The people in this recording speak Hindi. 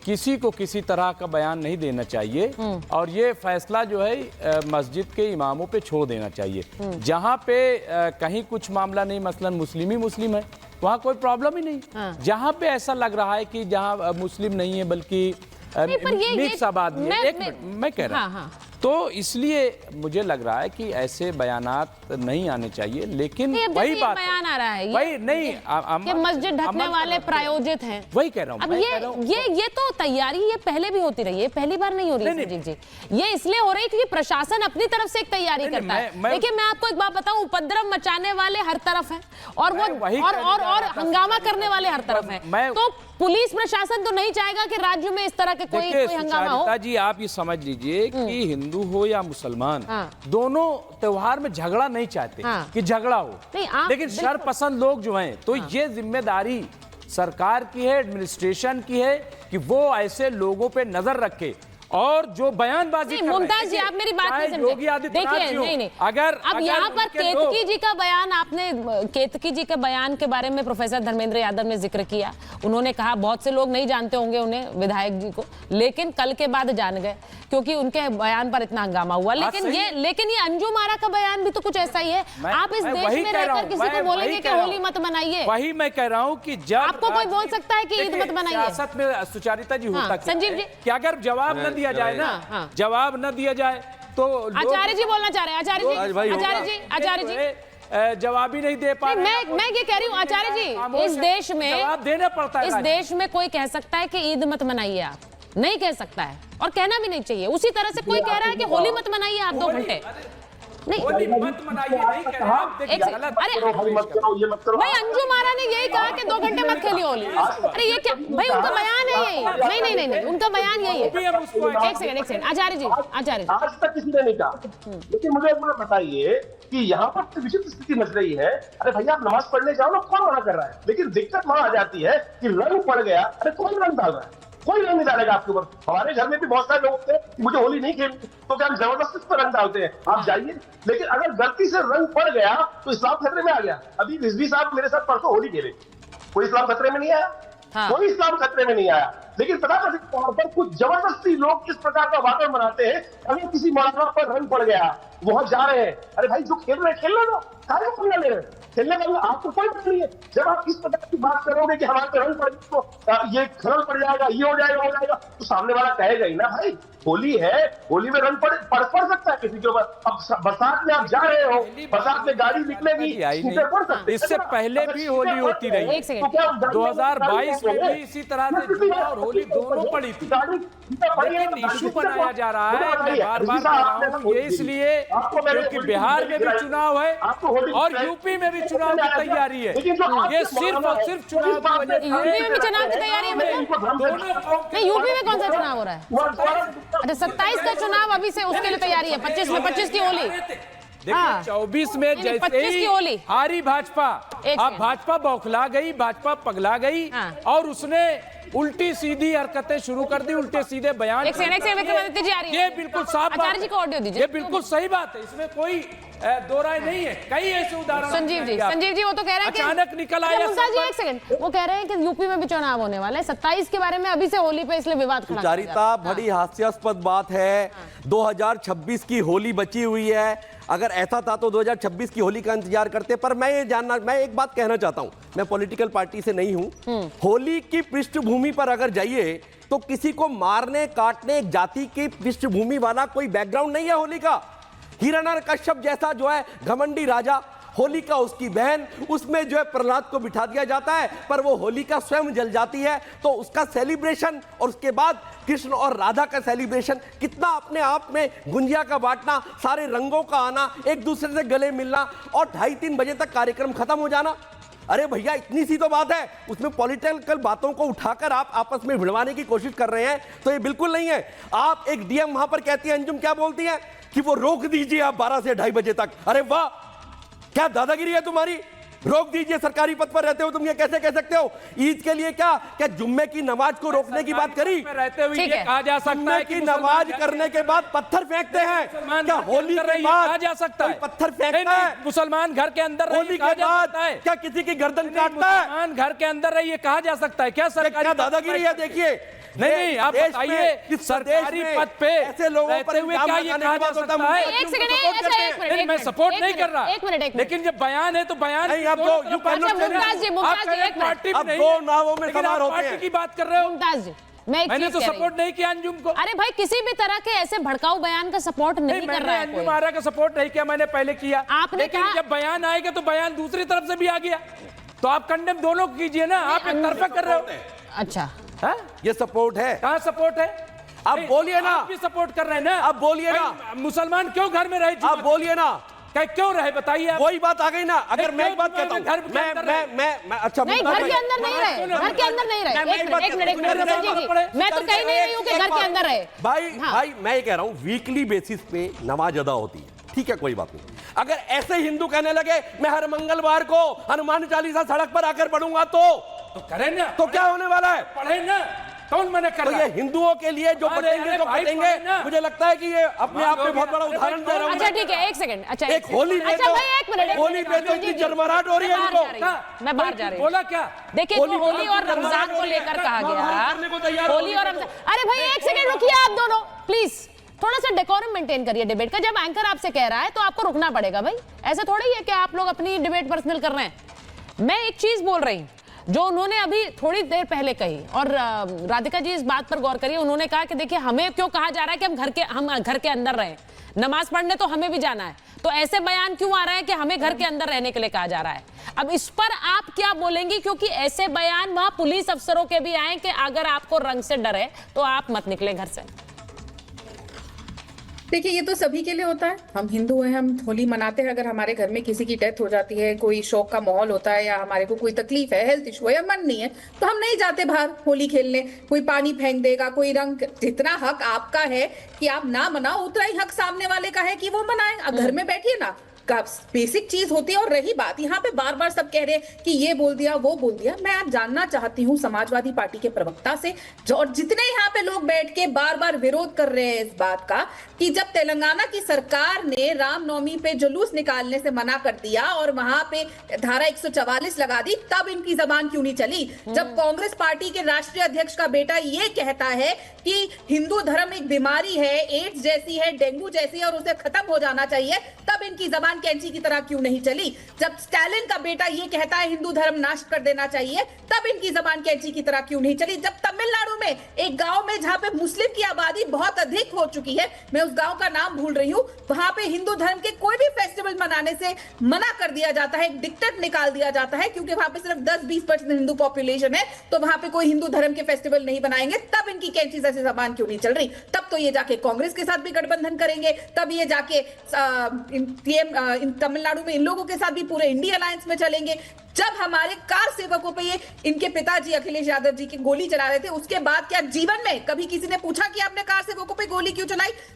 किसी को किसी तरह का बयान नहीं देना चाहिए और ये फैसला जो है मस्जिद के इमामों पे छोड़ देना चाहिए। जहाँ पे कहीं कुछ मामला नहीं, मसलन मुस्लिम ही मुस्लिम है, वहाँ कोई प्रॉब्लम ही नहीं। जहाँ पे ऐसा लग रहा है कि जहाँ मुस्लिम नहीं है बल्कि मिक्स आबादी है, एक मिनट मैं कह रहा हूँ, तो इसलिए मुझे लग रहा है कि ऐसे बयानात नहीं आने चाहिए। लेकिन वही बात बयान आ रहा है वही नहीं कि मस्जिद ढकने वाले प्रायोजित हैं, वही कह रहा हूँ। अब ये तो तैयारी ये पहले भी होती रही है, पहली बार नहीं हो रही है जी। ये इसलिए हो रही है क्योंकि प्रशासन अपनी तरफ से एक तैयारी करता है। देखिए मैं आपको एक बात बताऊं, उपद्रव मचाने वाले हर तरफ हैं और वो और हंगामा करने वाले हर तरफ हैं। तो पुलिस प्रशासन तो नहीं चाहेगा कि राज्य में इस तरह के कोई हंगामा हो। जी आप ये समझ लीजिए कि हिंदू हो या मुसलमान, दोनों त्योहार में झगड़ा नहीं चाहते कि झगड़ा हो, लेकिन शरपसंद लोग जो हैं, तो ये जिम्मेदारी सरकार की है, एडमिनिस्ट्रेशन की है कि वो ऐसे लोगों पे नजर रखे और जो बयानबाजी मुमताज जी आप मेरी बात नहीं समझे। देखिए नहीं अगर अब यहाँ पर केतकी जी का बयान, आपने केतकी जी के बयान के बारे में प्रोफेसर धर्मेंद्र यादव ने जिक्र किया। उन्होंने कहा बहुत से लोग नहीं जानते होंगे उन्हें, विधायक जी को, लेकिन कल के बाद जान गए क्योंकि उनके बयान पर इतना हंगामा हुआ। लेकिन ये अंजुम आरा का बयान भी तो कुछ ऐसा ही है। आप इस देश में रहकर किसी को बोलेंगे कि होली मत मनाइए? वही मैं कह रहा हूँ कि जब आपको कोई बोल सकता है कि ईद मत मनाइए? सियासत में सुचारिता जी होता संजीव जी कि अगर जवाब न दिया जाए ना, जवाब न दिया जाए तो आचार्य जी बोलना चाह रहे हैं। आचार्य जी जवाब ही नहीं दे पा रहे। मैं ये कह रही हूँ आचार्य जी, इस देश में जवाब देना पड़ता है। इस देश में कोई कह सकता है कि ईद मत मनाइए, आप नहीं कह सकता है और कहना भी नहीं चाहिए। उसी तरह से कोई कह रहा है कि होली मत मनाइए आप 2 घंटे, नहीं मत मनाइए नहीं कह रहे आप। भाई अंजुम आरा ने यही कहा कि 2 घंटे मत खेलिए होली। अरे ये क्या भाई, उनका बयान है यही। नहीं उनका बयान यही है। एक सेकंड आचार्य जी आज तक किसी ने नहीं कहा। लेकिन मुझे एक बात बताइए कि यहाँ पर विचित्र स्थिति मच रही है। अरे भैया आप नमाज पढ़ने जाओ ना, कौन मना कर रहा है? लेकिन दिक्कत वहां आ जाती है कि रंग पड़ गया। अरे कौन रंग डाल रहा है? कोई रंग नहीं डालेगा आपके ऊपर। हमारे घर में भी बहुत सारे लोग थे कि मुझे होली नहीं खेलनी, तो क्या हम जबरदस्ती पर रंग डालते हैं? आप जाइए। लेकिन अगर गलती से रंग पड़ गया तो इस्लाम खतरे में आ गया। अभी रिजवी साहब मेरे साथ परसों होली खेले, कोई इस्लाम खतरे में नहीं आया। कोई इस्लाम खतरे में नहीं आया। लेकिन पता है तौर पर कुछ जबरदस्ती लोग किस प्रकार का वातावरण बनाते हैं। अगर किसी मौलाना पर रंग पड़ गया, वहां जा रहे हैं, अरे भाई जो खेल रहे खेलने दो, सारे खेलने ले रहे हैं, खेलने का आपको कोई बात नहीं है। जब आप इस प्रकार की बात करोगे कि हमारे पे रंग पड़ गया तो ये खलल पड़ जाएगा, ये हो जाएगा, तो सामने वाला कहेगा ही ना भाई होली है, होली में रंग पड़ सकता है किसी के ऊपर। अब बरसात में आप जा रहे हो, बरसात में गाड़ी निकलेगी, पड़ सकते। इससे पहले भी होली होती रही, 2022 में भी इसी तरह से जुआ और होली दोनों पड़ी थी। लेकिन इशू बनाया जा रहा है, मैं बार बार कह रहा हूँ, ये इसलिए क्योंकि बिहार में भी चुनाव है और यूपी में भी चुनाव की तैयारी है। ये सिर्फ और सिर्फ चुनाव की वजह से। यूपी में भी चुनाव की तैयारी है? नहीं, यूपी में कौन सा चुनाव हो रहा है? अच्छा 27 का चुनाव अभी से उसके लिए तैयारी है। 25 में 25 की होली। देखिए 24 में जैसे ही हारी भाजपा, अब भाजपा बौखला गई, भाजपा पगला गई और उसने उल्टी सीधी हरकतें शुरू कर दी, उल्टे सीधे बयान। ये बिल्कुल साफ बात है, ये बिल्कुल सही बात है, इसमें कोई दो राय नहीं है। कई ऐसे उदाहरण। संजीव जी वो तो कह रहे हैं अचानक निकल आया। एक सेकंड, वो कह रहे हैं कि यूपी में भी चुनाव होने वाला है 27 के बारे में अभी से होली पे, इसलिए विवाद खड़ा। सुचारिता, बड़ी हास्यास्पद बात है। 2026 की होली बची हुई है। अगर ऐसा था तो 2026 की होली का इंतजार करते। पर मैं एक बात कहना चाहता हूं, मैं पॉलिटिकल पार्टी से नहीं हूं। होली की पृष्ठभूमि पर अगर जाइए तो किसी को मारने काटने जाति की पृष्ठभूमि वाला कोई बैकग्राउंड नहीं है होली का। हिरण्यकश्यप जैसा जो है घमंडी राजा, होली का उसकी बहन, उसमें जो है प्रहलाद को बिठा दिया जाता है, पर वो होली का स्वयं जल जाती है। तो उसका सेलिब्रेशन और उसके बाद कृष्ण और राधा का सेलिब्रेशन कितना अपने आप में गुंजिया का बांटना, सारे रंगों का आना, एक दूसरे से गले मिलना और 2:30-3 बजे तक कार्यक्रम खत्म हो जाना। अरे भैया इतनी सी तो बात है, उसमें पॉलिटिकल बातों को उठाकर आप आपस में भिड़वाने की कोशिश कर रहे हैं, तो ये बिल्कुल नहीं है। आप एक डीएम वहां पर कहती है, अंजुम क्या बोलती है कि वो रोक दीजिए आप 12 से 2:30 बजे तक। अरे वाह, क्या दादागिरी है तुम्हारी, रोक दीजिए। सरकारी पद पर रहते हो तुम, ये कैसे कह सकते हो? ईद के लिए क्या जुम्मे की नमाज को रोकने की बात करी? रहते हुए ये कहा जा सकता है कि नमाज करने के बाद पत्थर फेंकते हैं? क्या होली के बाद कहा जा सकता है पत्थर फेंकता है? मुसलमान घर के अंदर होली के बाद क्या किसी की गर्दन काटता है? मुसलमान घर के अंदर रही, ये कहा जा सकता है क्या? सरकारी दादागिरी है। देखिए नहीं आप देश बताइए में, कि इस सरकारी देश में पद पे ऐसे लोगों पर रहते हुए इल्जाम क्या ये लगाने कहा की जा बात होता सकता है? है? एक सेकंड, support करते हैं। नहीं, मैं सपोर्ट नहीं कर रहा, एक मिनट। लेकिन जब बयान है तो बयान नहीं, की आप दोनों दो- तरफ you बात cannot कर रहे हैं। मुमताज जी, आप मुमताज कह जी, रहे हैं एक मिनट। पार्टी में अब नहीं दो है, नावों में लेकिन सवार आप होते पार्टी हैं। की बात कर रहे हो। मुमताज जी, मैं एक मैंने चीज तो कह रही हूँ। सपोर्ट नहीं किया अंजुम को। अरे भाई किसी भी तरह के ऐसे भड़काऊ बयान का सपोर्ट नहीं कर मैंने रहा है अंजुम कोई। आरा का सपोर्ट नहीं किया, मैंने पहले किया। आपने लेकिन कहा- जब बयान आएगा तो बयान दूसरी तरफ से भी आ गया, तो आप कंडेम दोनों को कीजिए ना, आप एक तरफा कर रहे हो। अच्छा, हाँ? ये सपोर्ट है। कहाँ सपोर्ट है? आप नहीं, बोलिए ना। आप भी सपोर्ट कर रहे हैं ना। आप बोलिए ना। भाई, मुसलमान क्यों घर में रहे? आप बोलिए ना। क्यों रहे बताइए आप। वही बात आ गई ना। अगर मैं एक बात क्यों कहता हूँ, घर के अंदर रहे? मैं अच्छा नहीं घर के अंदर नहीं रहे, घर के अंदर नहीं रहे। एक मिनट, एक मिनट, एक मिनट, मुमताज जी, मैं तो कहीं नहीं रही हूँ कि घर के अंदर रहे। भाई मैं ये कह रहा हूँ वीकली बेसिस पे नमाज अदा होती है, ठीक है, कोई बात नहीं। अगर ऐसे हिंदू कहने लगे मैं हर मंगलवार को हनुमान चालीसा सड़क पर आकर पढ़ूंगा तो करें ना, तो क्या होने वाला है? पढ़े ना, कौन मना कर तो रहा ये है? हिंदुओं के लिए जो अरे, पढ़ेंगे अरे तो भाई, पढ़ेंगे। पढ़े ना। मुझे लगता है कि ये अपने आप में बहुत बड़ा अरे उदाहरण दे रहा हूं। अच्छा ठीक है, एक सेकंड। अच्छा एक होली में अच्छा तो- भाई एक मिनट, होली में तो इतनी जरमराहट हो रही है इनको। मैं बाहर जा रही हूँ। बोला क्या? देखिए होली- होली और रमजान को लेकर कहा करने को गया, तैयार हो होली और रमजान। अरे भाई एक सेकंड रुकिए आप दोनों प्लीज, थोड़ा सा डेकोरम मेंटेन करिए डिबेट का। जब एंकर आपसे कह रहा है तो आपको रुकना पड़ेगा भाई, ऐसा थोड़ा ही है कि आप लोग अपनी डिबेट पर्सनल कर रहे हैं। मैं एक चीज बोल रही हूँ जो उन्होंने अभी थोड़ी देर पहले कही, और राधिका जी इस बात पर गौर करिए। उन्होंने कहा कि देखिए हमें क्यों कहा जा रहा है कि हम घर के अंदर रहें, नमाज पढ़ने तो हमें भी जाना है, तो ऐसे बयान क्यों आ रहा है कि हमें घर के अंदर रहने के लिए कहा जा रहा है? अब इस पर आप क्या बोलेंगी? क्योंकि ऐसे बयान वहां पुलिस अफसरों के भी आए कि अगर आपको रंग से डर है तो आप मत निकले घर से। देखिए ये तो सभी के लिए होता है। हम हिंदू हैं, हम होली मनाते हैं। अगर हमारे घर में किसी की डेथ हो जाती है, कोई शोक का माहौल होता है, या हमारे को कोई तकलीफ है, हेल्थ इशू है या मन नहीं है, तो हम नहीं जाते बाहर होली खेलने। कोई पानी फेंक देगा, कोई रंग, जितना हक आपका है कि आप ना मनाओ उतना ही हक सामने वाले का है कि वो मनाए। अब घर में बैठिए ना, बेसिक चीज होती है। और रही बात यहाँ पे बार बार सब कह रहे हैं कि ये बोल दिया वो बोल दिया, मैं आज जानना चाहती हूँ समाजवादी पार्टी के प्रवक्ता से, जो और जितने यहाँ पे लोग बैठ के बार बार विरोध कर रहे हैं इस बात का कि जब तेलंगाना की सरकार ने रामनवमी पे जुलूस निकालने से मना कर दिया और वहां पे धारा 144 लगा दी, तब इनकी जबान क्यों नहीं चली? जब कांग्रेस पार्टी के राष्ट्रीय अध्यक्ष का बेटा ये कहता है कि हिंदू धर्म एक बीमारी है, एड्स जैसी है, डेंगू जैसी है और उसे खत्म हो जाना चाहिए, तब इनकी जबान कैंची की तरह क्यों नहीं चली? जब स्टालिन का बेटा ये कहता है हिंदू धर्म नाश कर देना चाहिए, तब इनकी जबान कैंची की तरह क्यों नहीं चली? जब तमिलनाडु में एक गांव में जहां पे मुस्लिम की आबादी बहुत अधिक हो चुकी है, मैं उस गांव का नाम भूल रही हूं, वहां पे हिंदू धर्म के कोई भी फेस्टिवल मनाने से मना कर दिया जाता है, एक डिक्टेट निकाल दिया जाता है, क्योंकि वहां पे सिर्फ 10-20% हिंदू पॉपुलेशन है, तो वहां पे कोई हिंदू धर्म के फेस्टिवल नहीं बनाएंगे। तब इनकी कैंची जैसी जबान क्यों नहीं चल रही? तब तो ये जाके कांग्रेस के साथ भी गठबंधन करेंगे, तब ये जाके इन तमिलनाडु में इन लोगों के साथ भी पूरे इंडिया अलायंस में चलेंगे। जब हमारे कार सेवकों पे ये इनके पिताजी अखिलेश यादव जी की गोली चला रहे थे, उसके बाद क्या जीवन में कभी किसी ने पूछा कि आपने कार सेवकों पे गोली क्यों चलाई?